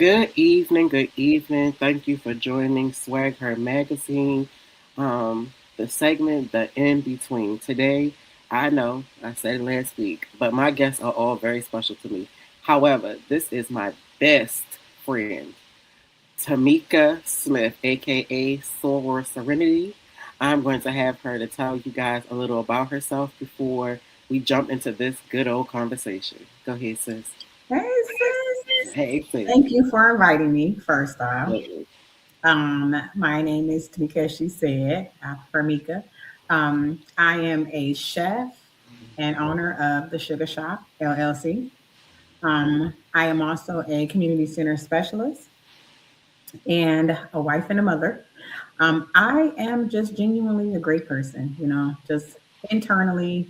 Good evening, good evening. Thank you for joining Swag Her Magazine. The segment, the in between. Today, I know I said it last week, but my guests are all very special to me. However, this is my best friend, Tamika Smith, aka Soror Serenity. I'm going to have her to tell you guys a little about herself before we jump into this good old conversation. Go ahead, sis. Hey, sis. Hey, sis. Thank you for inviting me, first off. My name is Tamika, as she said, Farmika. I am a chef and owner of the Sugar Shop, LLC. I am also a community center specialist and a wife and a mother. I am just genuinely a great person, just internally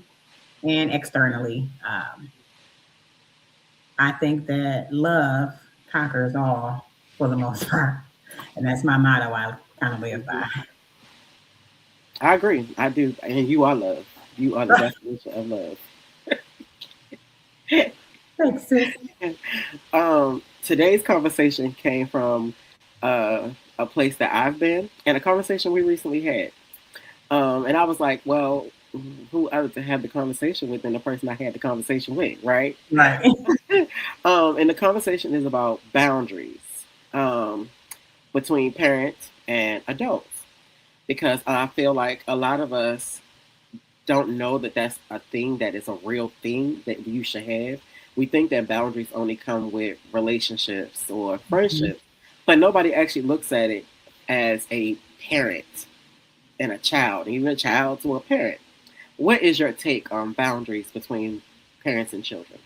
and externally. I think that love conquers all for the most part. And that's my motto I kind of live by. I agree. I do. And you are love. You are the definition of love. Thanks, sis. Today's conversation came from a place that I've been and a conversation we recently had. And I was like, well, who other to have the conversation with than the person I had the conversation with, right? Right. And the conversation is about boundaries um, between parents and adults because I feel like a lot of us don't know that that's a thing that is a real thing that you should have. We think that boundaries only come with relationships or Mhm. friendships, but nobody actually looks at it as a parent and a child, even a child to a parent. What is your take on boundaries between parents and children?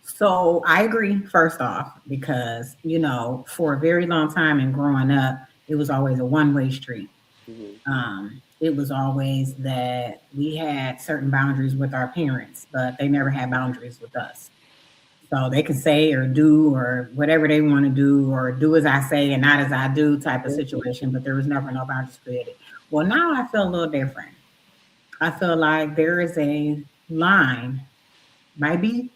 So I agree, first off, because, for a very long time and growing up, it was always a one-way street. Hmm. It was always that we had certain boundaries with our parents, but they never had boundaries with us. So they can say or do or whatever they want to do or do as I say and not as I do type of situation, but there was never no boundaries created. Well, now I feel a little different. I feel like there is a line, might be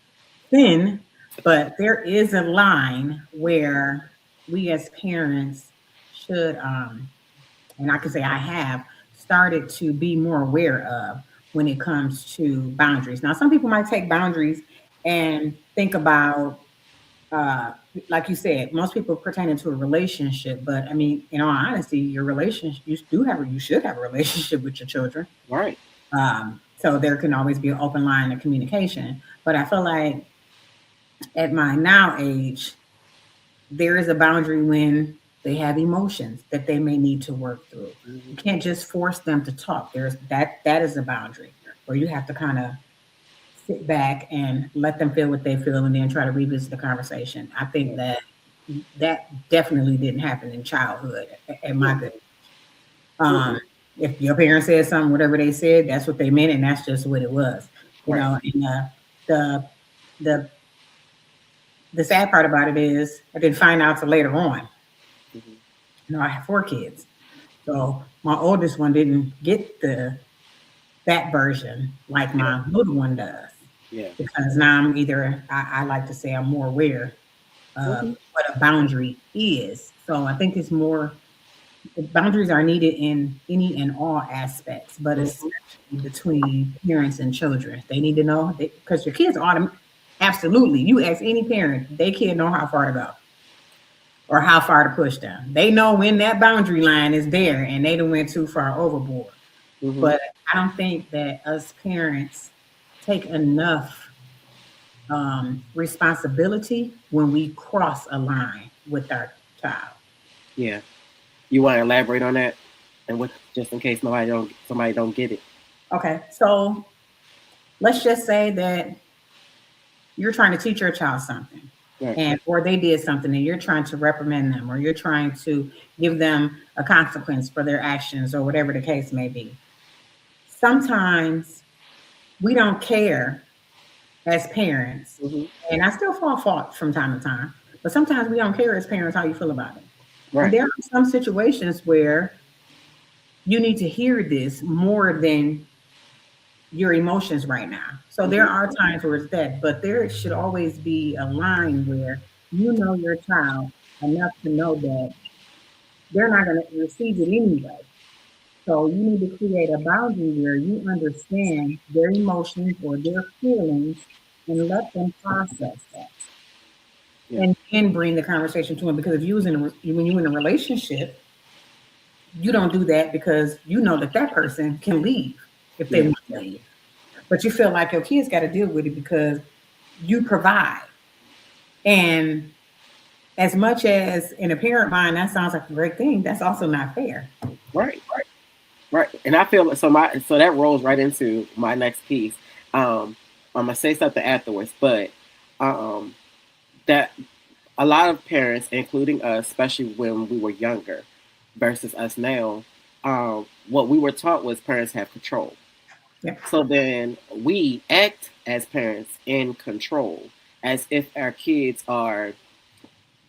thin, but there is a line where we as parents should, and I can say I have started to be more aware of when it comes to boundaries. Now, some people might take boundaries and think about, uh, like you said, most people pertaining to a relationship. But I mean, in all honesty, your relationship, you should have a relationship with your children. Right. So there can always be an open line of communication. But I feel like at my now age, there is a boundary when they have emotions that they may need to work through. You Hmm. can't just force them to talk. That is a boundary where you have to kind of sit back and let them feel what they feel and then try to revisit the conversation. I think Yeah. that definitely didn't happen in childhood at my good. Mm-mm. Um, Mm-mm. if your parents said something, whatever they said, that's what they meant, and that's just what it was. Right. And the the the sad part about it is I didn't find out till later on. Hmm. I have four kids, so my oldest one didn't get that version like Yeah. my little one does, Yeah. because now I like to say I'm more aware of Hmm. what a boundary is. So I think it's more boundaries are needed in any and all aspects, but Hmm. especially between parents and children. They need to know because your kids absolutely. You ask any parent, they kid know how far to go or how far to push them. They know when that boundary line is there and they done went too far overboard. Hmm. But I don't think that us parents take enough responsibility when we cross a line with our child. Yeah. You want to elaborate on that, and what, just in case somebody don't get it. Okay, so let's just say that you're trying to teach your child something, Right. and or they did something and you're trying to reprimand them or you're trying to give them a consequence for their actions or whatever the case may be. Sometimes we don't care as parents, Hmm. and I still fall fault from time to time, but sometimes we don't care as parents how you feel about it. And Right. there are some situations where you need to hear this more than your emotions right now. So there Hmm. are times where it's that, but there should always be a line where you know your child enough to know that they're not going to receive it anyway. So you need to create a boundary where you understand their emotions or their feelings and let them process that. Yeah. And then bring the conversation to them. Because if you was in when you're in a relationship, you don't do that because you know that that person can leave if they Yeah. want to leave. But you feel like your kids got to deal with it because you provide. And as much as in a parent mind, that sounds like a great thing, that's also not fair. Right. Right. And I feel so that rolls right into my next piece. I'm gonna say something afterwards, but um, that a lot of parents, including us, especially when we were younger, versus us now, what we were taught was parents have control. Yeah. So then we act as parents in control, as if our kids are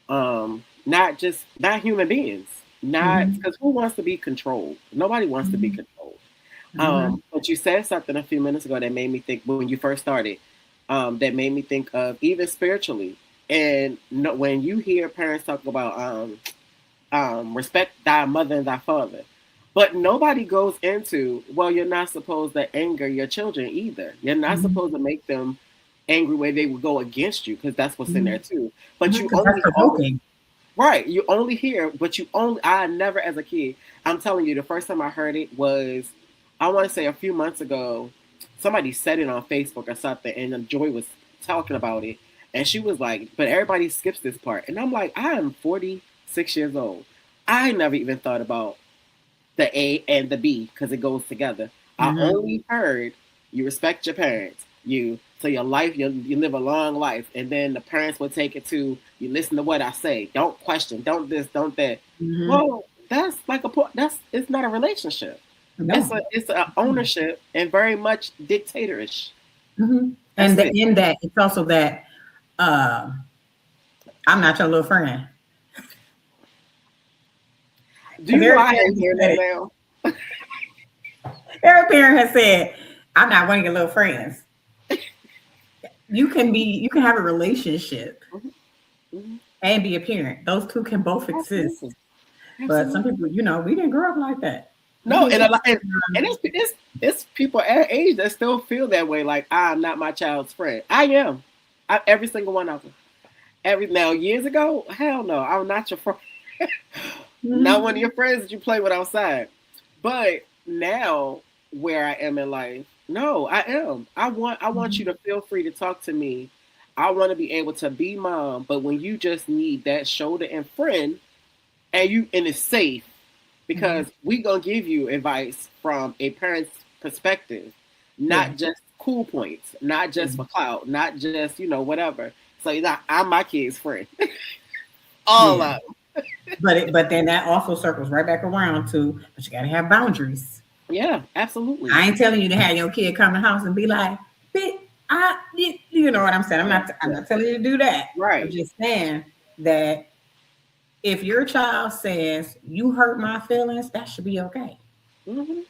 not human beings. Not Mm-hmm. because who wants to be controlled? Nobody wants to be Mm-hmm. controlled. Mm-hmm. But you said something a few minutes ago that made me think when you first started. That made me think of even spiritually. And no, when you hear parents talk about respect thy mother and thy father, but nobody goes into, well, you're not supposed to anger your children either. You're not Mm-hmm. supposed to make them angry where they would go against you because that's what's in there too. But you Because that's only provoking. right, you only hear, but you only I never as a kid. I'm telling you, the first time I heard it was I want to say a few months ago. Somebody said it on Facebook or something, and Joy was talking about it, and she was like, "But everybody skips this part," and I'm like, "I am 46 years old. I never even thought about the A and the B because it goes together. I Mm-hmm. only heard you respect your parents. Your life you live a long life, and then the parents will take it to you listen to what I say. Don't question. Don't this. Don't that. Mm-hmm. Well, that's like that's it's not a relationship. No. It's a ownership and very much dictatorish. Mm-hmm. That's And it. in that, it's also that uh, I'm not your little friend. Do Because you know every I parent hate has hearing said that it. now? Every parent has said, I'm not one of your little friends. You can have a relationship Mhm, mhm. and be a parent. Those two can both exist. Absolutely, But some absolutely. people, we didn't grow up like that. No, We, and a lot, and it's people our age that still feel that way. Like I'm not my child's friend. I am. Every single one of them. Every now years ago, hell no, I'm not your friend. Not one of Mhm. your friends that you play with outside. But now, where I am in life, no, I am. I want you Mhm. to feel free to talk to me. I want to be able to be mom. But when you just need that shoulder and friend, and it's safe Mhm. because we gonna give you advice from a parent's perspective, Yeah. not just cool points, not Yeah. just for clout, not just whatever. So I'm my kid's friend, all Yeah. of But then that also circles right back around to, but you gotta have boundaries. them. Yeah, absolutely. I ain't telling you to have your kid come to the house and be like, "Bitch, you know what I'm saying. Yeah, I'm yeah, not telling you to do that. I'm right. just saying that if your child says you hurt my feelings, that should be okay. Hmm.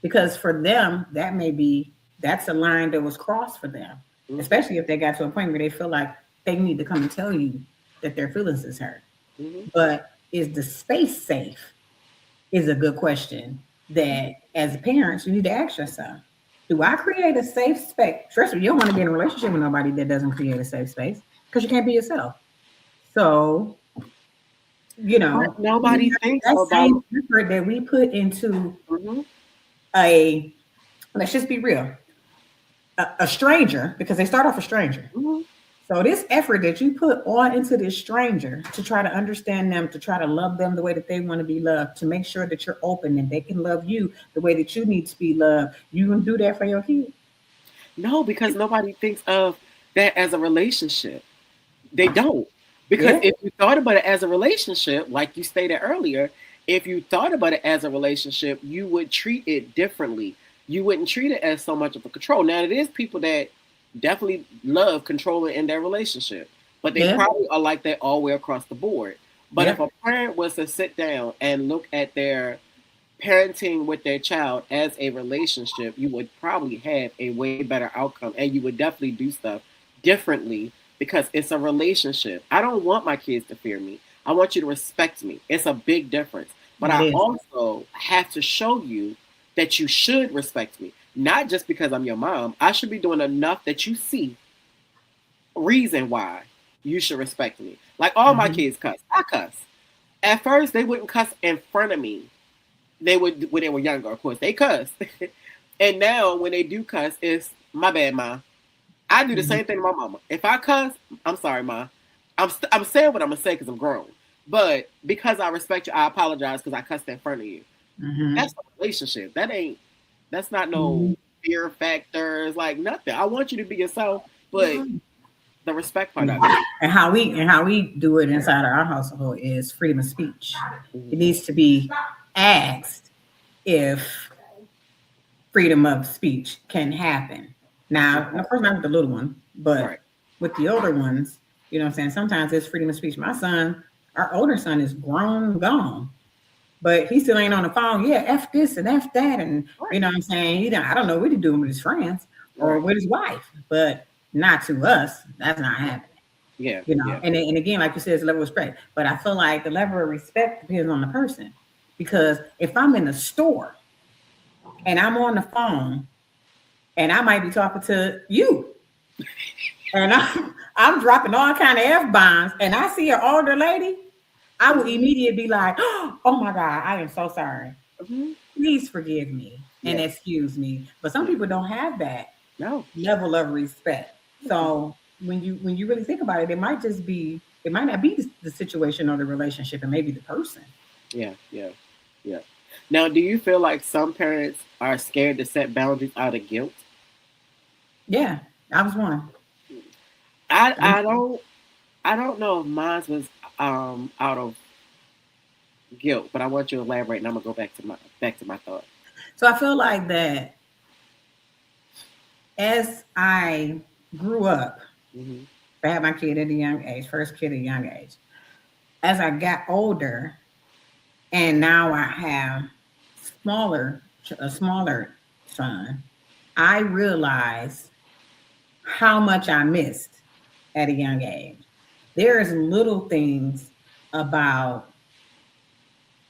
Because for them, that's a line that was crossed for them, Hmm. especially if they got to a point where they feel like they need to come and tell you that their feelings is hurt. Hmm. But is the space safe? Is a good question that as parents you need to ask yourself. Do I create a safe space? First of all, you don't want to be in a relationship with nobody that doesn't create a safe space because you can't be yourself. So, But nobody thinks that about. same effort that we put into Hmm. a, let's just be real, a stranger, because they start off a stranger. Hmm. So this effort that you put on into this stranger to try to understand them, to try to love them the way that they want to be loved, to make sure that you're open and they can love you the way that you need to be loved, you gonna do that for your kid? No, because nobody thinks of that as a relationship. They don't. Because Yeah. if you thought about it as a relationship, like you stated earlier, if you thought about it as a relationship, you would treat it differently. You wouldn't treat it as so much of a control. Now, it is people that definitely love controlling in their relationship, but they Yeah. probably are like that all the way across the board. But if Yeah. a parent was to sit down and look at their parenting with their child as a relationship, you would probably have a way better outcome and you would definitely do stuff differently because it's a relationship. I don't want my kids to fear me. I want you to respect me. It's a big difference. But It I is. also have to show you that you should respect me, not just because I'm your mom. I should be doing enough that you see reason why you should respect me. Like all my Mhm. kids cuss. I cuss. At first, they wouldn't cuss in front of me. They would when they were younger, of course. They cuss. And now when they do cuss, it's my bad, ma. I do the Mhm. same thing to my mama. If I cuss, I'm sorry, ma. I'm saying what I'm gonna say because I'm grown. But because I respect you, I apologize because I cussed in front of you. Mhm. That's a relationship. That's not Mhm. no fear factors, like nothing. I want you to be yourself, but the respect part of it. Yeah. And how we do it inside our household is freedom of speech. It Mhm. needs to be asked if freedom of speech can happen. Now, of course, not with the little one, but Right. with the older ones, you know what I'm saying? Sometimes it's freedom of speech. My son, our older son is grown, gone, but he still ain't on the phone. Yeah, F this and F that. And you Right. know what I'm saying? I don't know what he's doing with his friends or Right. with his wife, but not to us. That's not happening. Yeah. You know, Yeah. and again, like you said, it's a level of respect. But I feel like the level of respect depends on the person. Because if I'm in the store and I'm on the phone and I might be talking to you and I'm dropping all kind of F-bombs and I see an older lady, I will Hmm. immediately be like, oh my God, I am so sorry. Hmm. Please forgive me and Yeah. excuse me. But some Yeah. people don't have that No. level of respect. Mm-mm. So when you really think about it, it might not be the situation or the relationship, and maybe the person. Yeah. Yeah. Yeah. Now, do you feel like some parents are scared to set boundaries out of guilt? Yeah, I was one. I I don't I don't know if mine was out of guilt, but I want you to elaborate, and I'm gonna go back to my thought. So I feel like that as I grew up, Hmm. I had my kid at a young age, first kid at a young age. As I got older, and now I have a smaller son, I realized how much I missed at a young age. There's little things about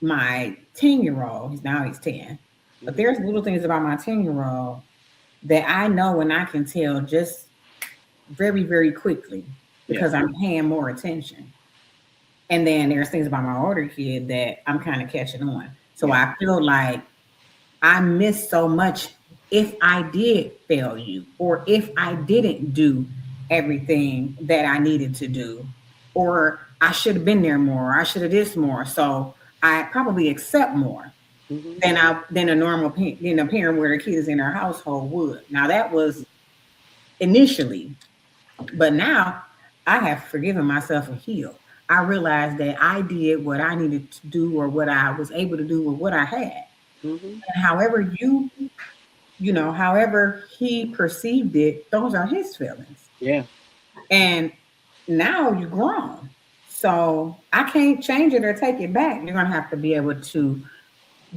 my 10-year-old, he's 10, but Hmm. there's little things about my 10-year-old that I know and I can tell just very, very quickly Yeah. because I'm paying more attention. And then there's things about my older kid that I'm kind of catching on. So Yeah. I feel like I miss so much if I did fail you or if I didn't do everything that I needed to do or I should have been there more, I should have this more. So I probably accept more Hmm. than a normal than a parent where the kid is in their household would. Now that was initially, but now I have forgiven myself and healed. I realized that I did what I needed to do or what I was able to do with what I had. Hmm. And however he perceived it, those are his feelings. Yeah. And now you're grown. So I can't change it or take it back. You're going to have to be able to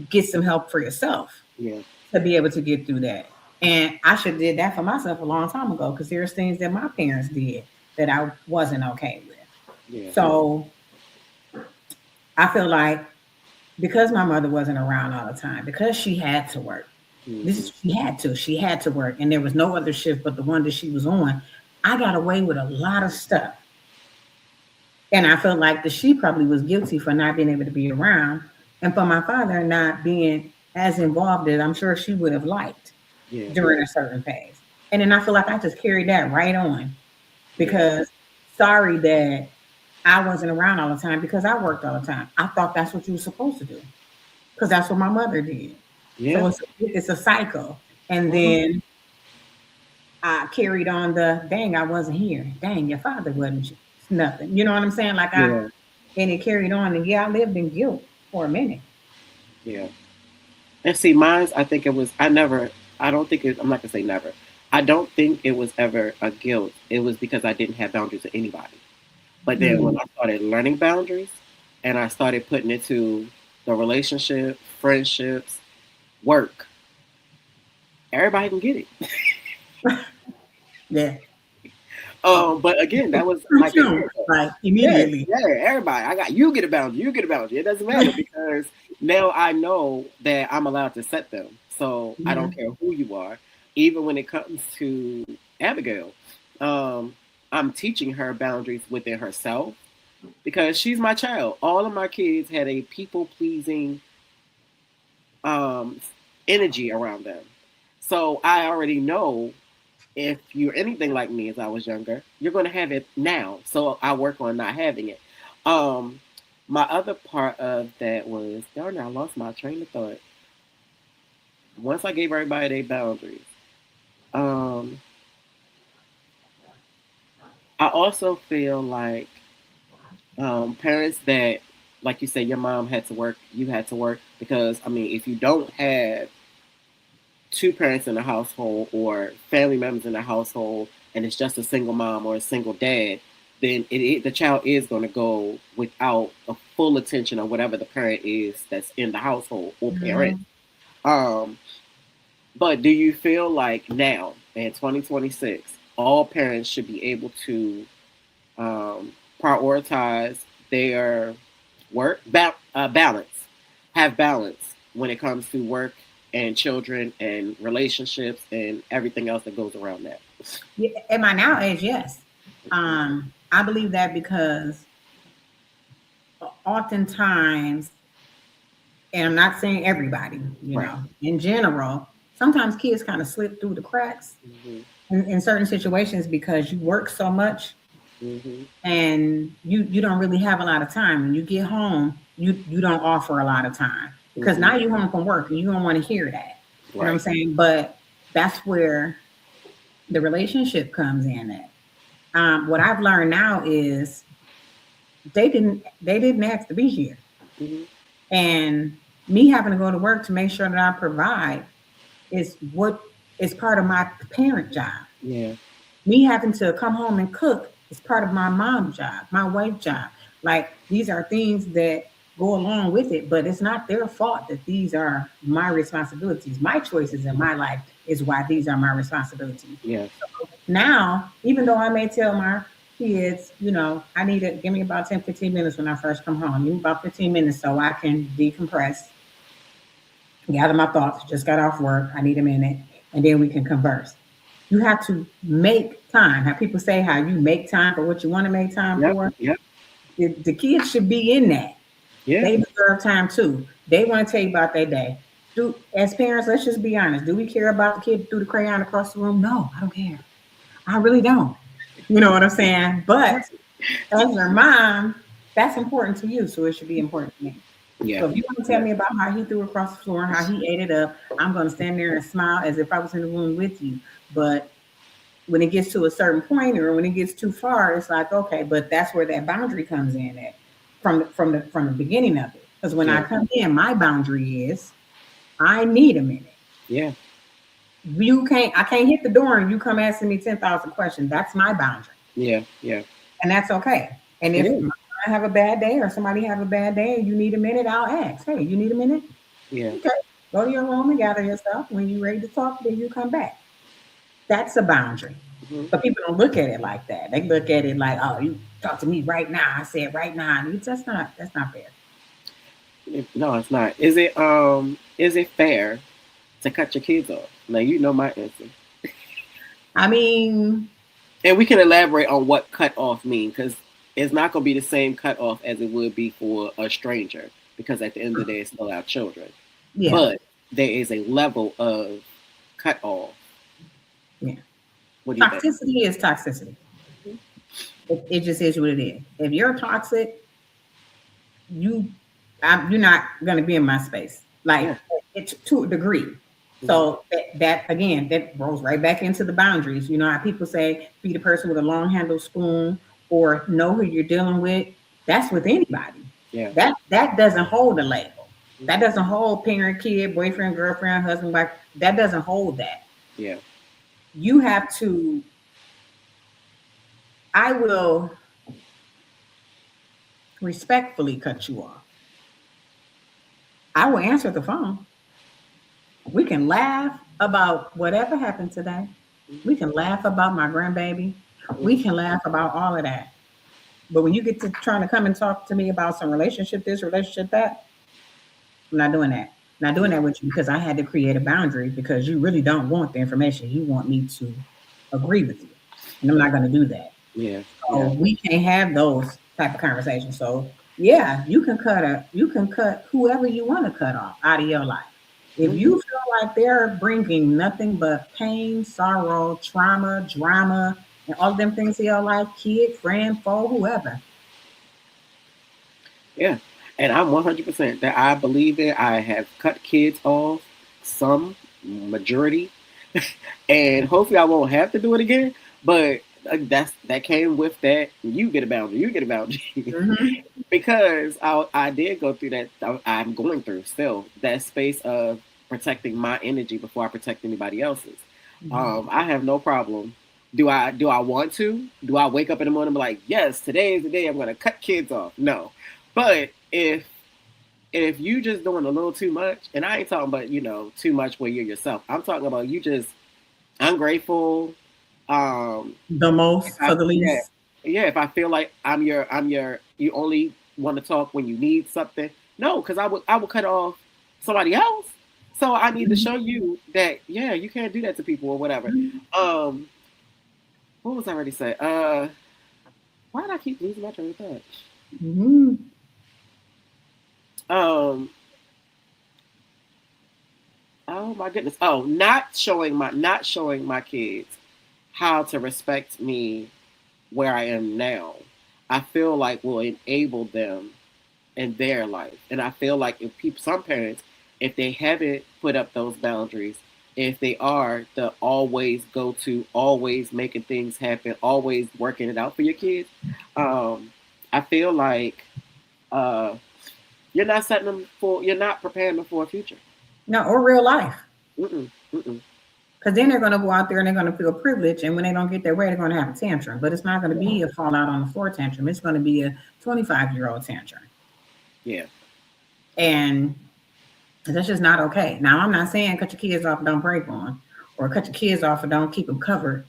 get some help for yourself Yeah. to be able to get through that. And I should have did that for myself a long time ago because there's things that my parents did that I wasn't okay with. Yeah. So I feel like because my mother wasn't around all the time, because she had to work, Hmm. she had to work, and there was no other shift but the one that she was on. I got away with a lot of stuff. And I felt like that she probably was guilty for not being able to be around and for my father not being as involved as I'm sure she would have liked Yeah. during a certain phase. And then I feel like I just carried that right on Yeah. because sorry that I wasn't around all the time because I worked all the time. I thought that's what you were supposed to do because that's what my mother did. So Yeah. it's a cycle. And Hmm. then I carried on the dang, I wasn't here. Dang, your father wasn't. It's nothing. You know what I'm saying? Yeah. And it carried on. And yeah, I lived in guilt for a minute. Yeah. And see, mine's. I think it was. I never. I don't think it. I'm not gonna say never. I don't think it was ever a guilt. It was because I didn't have boundaries with anybody. But then when Mm, I started learning boundaries, and I started putting it to the relationship, friendships, work, everybody can get it. yeah. But again, that was Too like a soon, year ago. like Yeah, immediately. yeah, everybody. I got you get a boundary, you get a boundary. It doesn't matter because now I know that I'm allowed to set them. So I don't Mhm. care who you are. Even when it comes to Abigail, um, I'm teaching her boundaries within herself because she's my child. All of my kids had a people pleasing um, energy around them. So I already know if you're anything like me as I was younger, you're going to have it now. So I work on not having it. Um, my other part of that was, darn, I lost my train of thought. Once I gave everybody their boundaries, um, I also feel like parents that, like you said, your mom had to work, you had to work because I mean, if you don't have two parents in the household or family members in the household and it's just a single mom or a single dad, then the child is going to go without a full attention of whatever the parent is that's in the household or parent. Mhm. Um, but do you feel like now in 2026, all parents should be able to prioritize their balance, have balance when it comes to work and children and relationships and everything else that goes around that. Yeah, at my now age, yes. I believe that because oftentimes, and I'm not saying everybody, Right. in general, sometimes kids kind of slip through the cracks Hmm. in certain situations because you work so much Hmm. and you don't really have a lot of time. When you get home, you don't offer a lot of time because Hmm. now you're home from work and you don't want to hear that. You know what I'm Right. saying? But that's where the relationship comes in at. What I've learned now is they didn't ask to be here. Hmm. And me having to go to work to make sure that I provide is what is part of my parent job. Yeah. Me having to come home and cook is part of my mom's job, my wife's job. Like these are things that go along with it, but it's not their fault that these are my responsibilities. My choices in my life is why these are my responsibilities. Yeah. So now, even though I may tell my kids, I need to give me about 10, 15 minutes when I first come home. Give me about 15 minutes so I can decompress, gather my thoughts, just got off work, I need a minute, and then we can converse. You have to make time. How people say how you make time for what you want to make time Yep. for. Yep. The kids should be in that. Yeah. They deserve time too. They want to tell you about their day. As parents, let's just be honest. Do we care about the kid through the crayon across the room? No, I don't care. I really don't. You know what I'm saying? But as your mom, that's important to you, so it should be important to me. Yeah. So if you want to tell Yeah. me about how he threw across the floor and how he ate it up, I'm going to stand there and smile as if I was in the room with you. But when it gets to a certain point or when it gets too far, it's like, okay, but that's where that boundary comes in at from the beginning of it. Because when I Yeah. come in, my boundary is I need a minute. Yeah. I can't hit the door and you come asking me 10,000 questions. That's my boundary. Yeah. Yeah. And that's okay. And It if is. I have a bad day or somebody have a bad day and you need a minute, I'll ask, hey, you need a minute? Yeah. Okay. Go to your room and gather yourself. When you're ready to talk, then you come back. That's a boundary. Hmm. But people don't look at it like that. They look at it like, oh, you talk to me right now. I said right now. That's not fair. No, it's not. Is it fair to cut your kids off? Now you know my answer. I mean, And we can elaborate on what cut off mean because it's not going to be the same cut off as it would be for a stranger because at the end of the day, it's still our children. yeah, But there is a level of cut off. yeah. What do you think? Toxicity is toxicity. It just is what it is. If you're toxic, you you're not going to be in my space. Like Yeah. it's to a degree. Hmm. So that again, that rolls right back into the boundaries. You know how people say be the person with a long handled spoon or know who you're dealing with. That's with anybody. Yeah. That doesn't hold a label. That Hmm. doesn't hold parent, kid, boyfriend, girlfriend, husband, wife. That doesn't hold that. Yeah. You have to. I will respectfully cut you off. I will answer the phone. We can laugh about whatever happened today. We Hmm. can laugh about my grandbaby. We can laugh about all of that. But when you get to trying to come and talk to me about some relationship this, relationship that, I'm not doing that. Not doing Yeah. that with you because I had to create a boundary because you really don't want the information. You want me to agree with you. And I'm not going to do that. Yeah. So Yeah. we can't have those type of conversations. So yeah, you can cut whoever you want to cut off out of your life. If Hmm. you feel like they're bringing nothing but pain, sorrow, trauma, drama, and all of them things to your life, kid, friend, foe, whoever. Yeah. And I'm 100% that I believe it. I have cut kids off, some majority, and hopefully I won't have to do it again. But that came with that. You get a boundary. You get a boundary. Hmm. Because I did go through that. I'm going through still that space of protecting my energy before I protect anybody else's. I have no problem. Do I want to? Do I wake up in the morning and be like, yes, today is the day I'm going to cut kids off? No, but if you just doing a little too much, and I ain't talking about too much where you're yourself. I'm talking about you just ungrateful. The most for the Yeah, least. yeah. If I feel like I'm your, you only want to talk when you need something. No, because I would cut off somebody else. So I need to show you that yeah, you can't do that to people or whatever. Um, what was I already say? Why did I keep losing my train of thought? Hmm. Um, oh my goodness. Oh, not showing my kids how to respect me where I am now. I feel like will enable them in their life. And I feel like if people, some parents, if they haven't put up those boundaries, if they are the always go to, always making things happen, always working it out for your kids, um, I feel like uh, you're not preparing them for a future. No, or real life. Mm-mm, mm-mm. Because then they're going to go out there and they're going to feel privileged. And when they don't get their way, they're going to have a tantrum. But it's not going to be a fallout on the floor tantrum. It's going to be a 25-year-old tantrum. Yeah, And that's just not okay. Now, I'm not saying cut your kids off and don't pray for them or cut your kids off and don't keep them covered.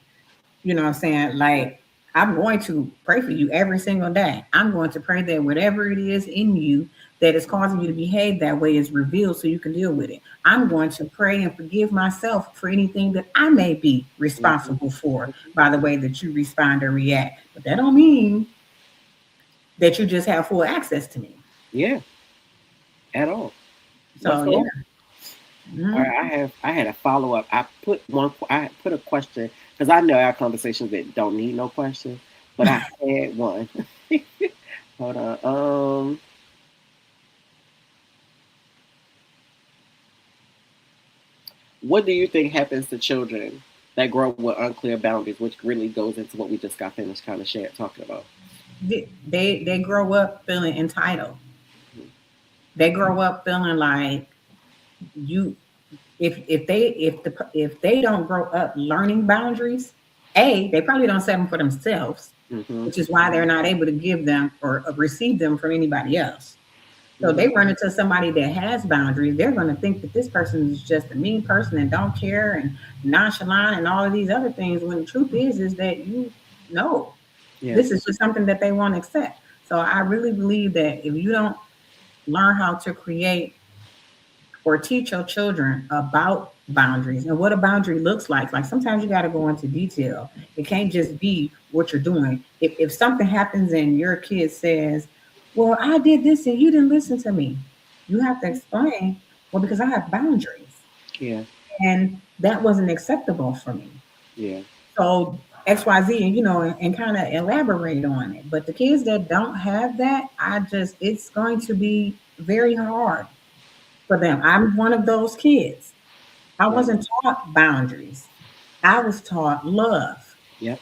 You know what I'm saying? Like, I'm going to pray for you every single day. I'm going to pray that whatever it is in you that is causing you to behave that way is revealed so you can deal with it. I'm going to pray and forgive myself for anything that I may be mm-hmm. responsible for by the way that you respond or react. But that don't mean that you just have full access to me. Yeah, at all So yeah. whatsoever. All right, Mhm. I had a follow up. I put a question because I know our conversations that don't need no question, but I had one. Hold on. What do you think happens to children that grow up with unclear boundaries, which really goes into what we just got finished kind of talking about? They grow up feeling entitled. Mhm. They grow up feeling like you if they don't grow up learning boundaries, they probably don't set them for themselves, Mhm. which is why they're not able to give them or receive them from anybody else. So Mhm. they run into somebody that has boundaries, they're going to think that this person is just a mean person and don't care and nonchalant and all of these other things. When the truth is that you know Yeah. this is just something that they won't accept. So I really believe that if you don't learn how to create or teach your children about boundaries and what a boundary looks like sometimes you got to go into detail. It can't just be what you're doing. If something happens and your kid says, well, I did this and you didn't listen to me, you have to explain, well, because I have boundaries Yeah. and that wasn't acceptable for me. Yeah. So XYZ, and and kind of elaborate on it. But the kids that don't have that, it's going to be very hard for them. I'm one of those kids. I Right. wasn't taught boundaries. I was taught love. Yep.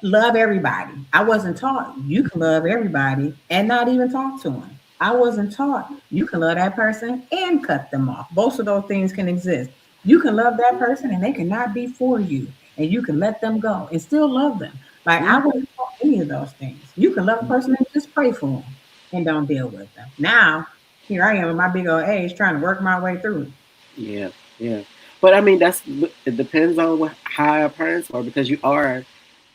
Love everybody. I wasn't taught you can love everybody and not even talk to them. I wasn't taught you can love that person and cut them off. Both of those things can exist. You can love that person and they cannot be for you. And you can let them go and still love them. Like I Mhm. wasn't taught any of those things. You can love a person and just pray for them and don't deal with them. Now, here I am at my big old age trying to work my way through it. Yeah. Yeah. But I mean, it depends on how our parents are because you are.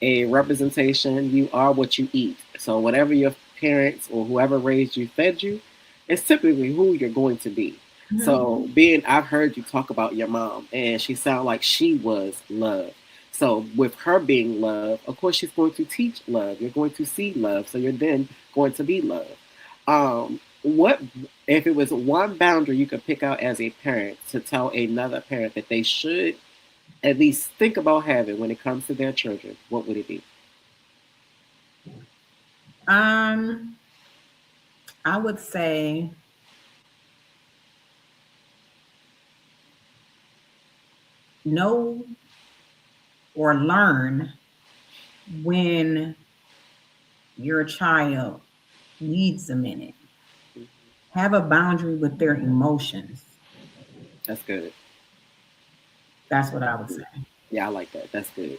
a representation. You are what you eat. So whatever your parents or whoever raised you fed you, it's typically who you're going to be. Mhm. So I've heard you talk about your mom, and she sounded like she was love. So with her being love, of course she's going to teach love. You're going to see love, so you're then going to be love. What if it was one boundary you could pick out as a parent to tell another parent that they should at least think about having when it comes to their children? What would it be? Um, I would say know or learn when your child needs a minute. Have a boundary with their emotions. That's good. That's what I would say. Yeah, I like that. That's good.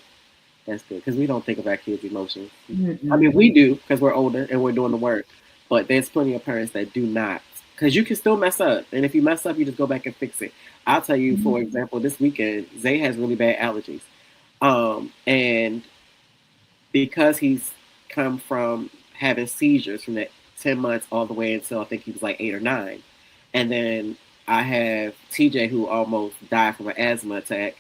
That's good because we don't think of our kids' emotions. I mean, Mm-mm. we do because we're older and we're doing the work, but there's plenty of parents that do not. Because you can still mess up, and if you mess up, you just go back and fix it. I'll tell you, for example, this weekend Zay has really bad allergies, and because he's come from having seizures from that 10 months all the way until I think he was like 8 or 9, and then I have TJ who almost died from an asthma attack,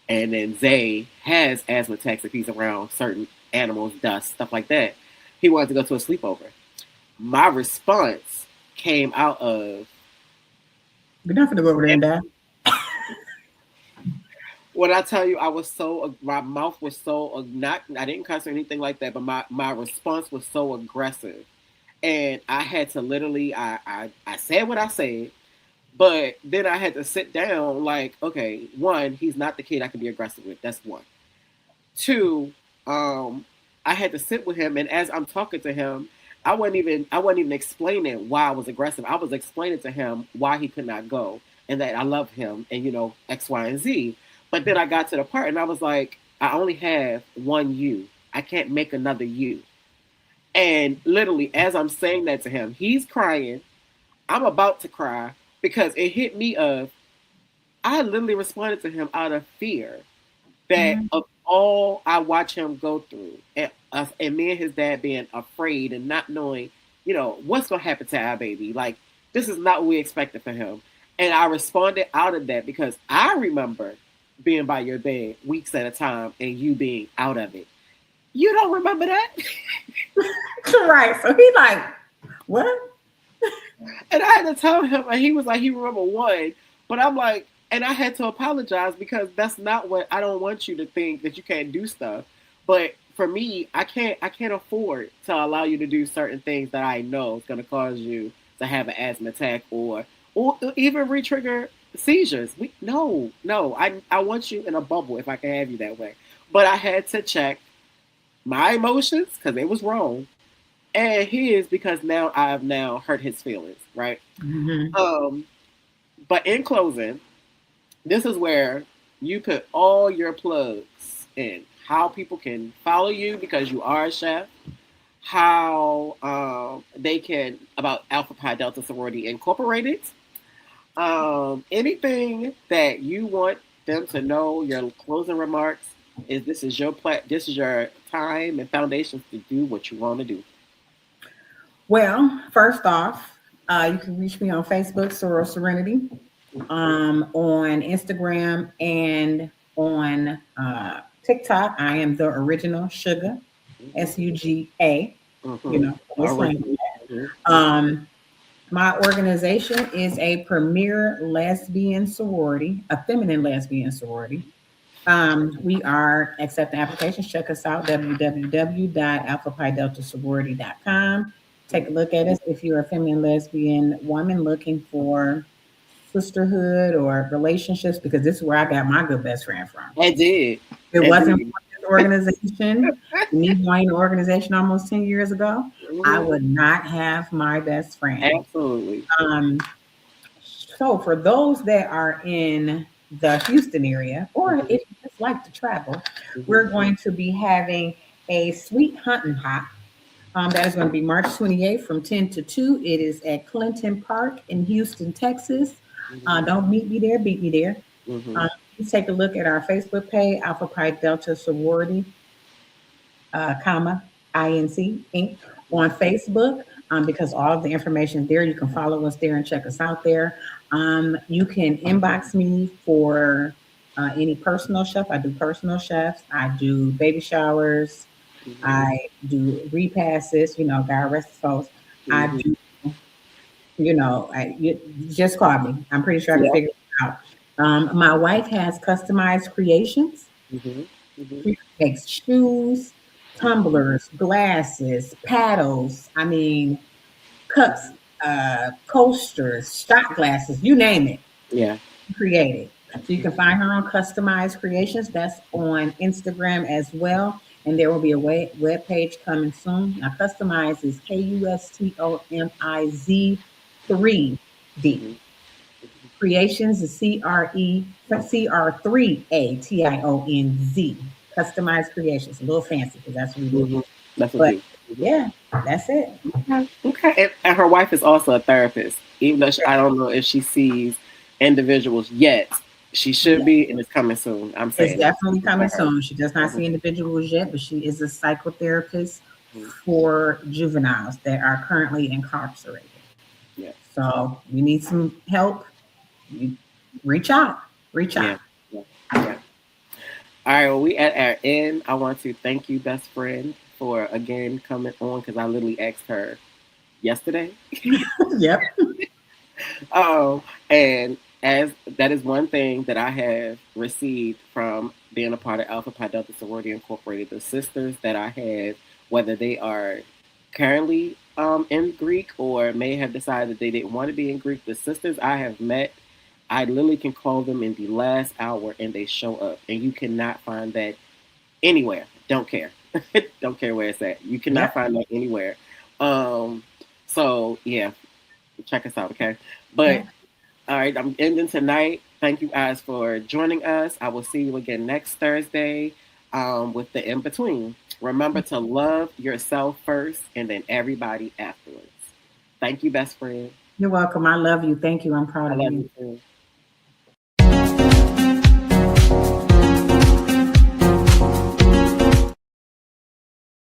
and then Zay has asthma attacks if he's around certain animals, dust, stuff like that. He wanted to go to a sleepover. My response came out of You're not gonna go over there and die. when I tell you I was so my mouth was so not I didn't cuss or anything like that, but my response was so aggressive, and I had to literally I said what I said, but then I had to sit down like, okay, one, he's not the kid I can be aggressive with. That's one. Two, I had to sit with him, and as I'm talking to him, I wasn't even explaining why I was aggressive. I was explaining to him why he could not go and that I love him and X, Y, and Z. But then I got to the part and I was like, I only have one you. I can't make another you. And literally, as I'm saying that to him, he's crying. I'm about to cry because it hit me of I literally responded to him out of fear that Mhm. of all I watch him go through, and me and his dad being afraid and not knowing, what's gonna happen to our baby. Like this is not what we expected for him, and I responded out of that because I remember being by your bed weeks at a time and you being out of it. You don't remember that? Right. So he like, what? And I had to tell him, and he was like, he remember one, but I'm like, and I had to apologize because that's not what I don't want you to think that you can't do stuff. But for me, I can't afford to allow you to do certain things that I know is going to cause you to have an asthma attack or even re-trigger seizures. No, I want you in a bubble if I can have you that way. But I had to check my emotions because it was wrong, and his because now I've now hurt his feelings, right? Mhm. Um, but in closing, this is where you put all your plugs in. How people can follow you because you are a chef. How they can about Alpha Pi Delta Sorority Incorporated. Anything that you want them to know. Your closing remarks is this is your time and foundations to do what you want to do. Well, first off, you can reach me on Facebook, Soror Serenity, on Instagram, and on TikTok. I am the original Sugar, SUGA. You Mm-hmm. know, we're All right. slang. Mm-hmm. Um, my organization is a premier lesbian sorority, a feminine lesbian sorority. We are accepting applications. Check us out, www.alphapideltasorority.com. Take a look at us if you're a feminine lesbian woman looking for sisterhood or relationships, because this is where I got my good best friend from. I did. It I wasn't did. for this organization, me joining the organization almost 10 years ago, I Mhm. would not have my best friend. Absolutely. Um, so for those that are in the Houston area, or Mhm. if you just like to travel, Mhm. we're going to be having a sweet hunting hop. That is going to be March 28th from 10 to 2. It is at Clinton Park in Houston, Texas. Mhm. Don't meet me there, beat me there. Mhm. Please take a look at our Facebook page, Alpha Pi Delta Sorority. comma, INC, Inc. on Facebook, because all of the information there, you can follow us there and check us out there. You can inbox me for any personal chef. I do personal chefs. I do baby showers. Mm-hmm. I do repasses, God rest his soul. I Mm-hmm. do, you just call me. I'm pretty sure I can Yep. figure it out. My wife has customized creations. Mm-hmm. Mm-hmm. She makes shoes, tumblers, glasses, paddles. I mean, cups, coasters, shot glasses, you name it, Yeah. created. So you can find her on Customized Creations. That's on Instagram as well. And there will be a web page coming soon. Now, Customize is Kustomiz 3D. Mm-hmm. Creations is CRE CR3ATIONZ. Customized Creations. A little fancy because that's what we do. Mm-hmm. That's what But we do. Mm-hmm. yeah, that's it. Okay. Okay. And her wife is also a therapist, even though I don't know if she sees individuals yet. She should Yeah. be, and it's coming soon. I'm It's saying that definitely for coming her. soon. She does not Mhm. see individuals yet, but she is a psychotherapist Mhm. for juveniles that are currently incarcerated. Yeah. So you need some help, you reach out. Reach Yeah. out. Yeah. Yeah. All right. Well, we at our end. I want to thank you, best friend, for again coming on because I literally asked her yesterday. Yep. And as that is one thing that I have received from being a part of Alpha Pi Delta Sorority Incorporated, the sisters that I have, whether they are currently in Greek or may have decided that they didn't want to be in Greek, the sisters I have met, I literally can call them in the last hour and they show up. And you cannot find that anywhere. Don't care. Don't care where it's at. You cannot Yep. find that anywhere. Um, so yeah, check us out, okay? But Yep. all right, I'm ending tonight. Thank you guys for joining us. I will see you again next Thursday with the in between. Remember to love yourself first and then everybody afterwards. Thank you, best friend. You're welcome. I love you. Thank you. I'm proud I of love you. you too.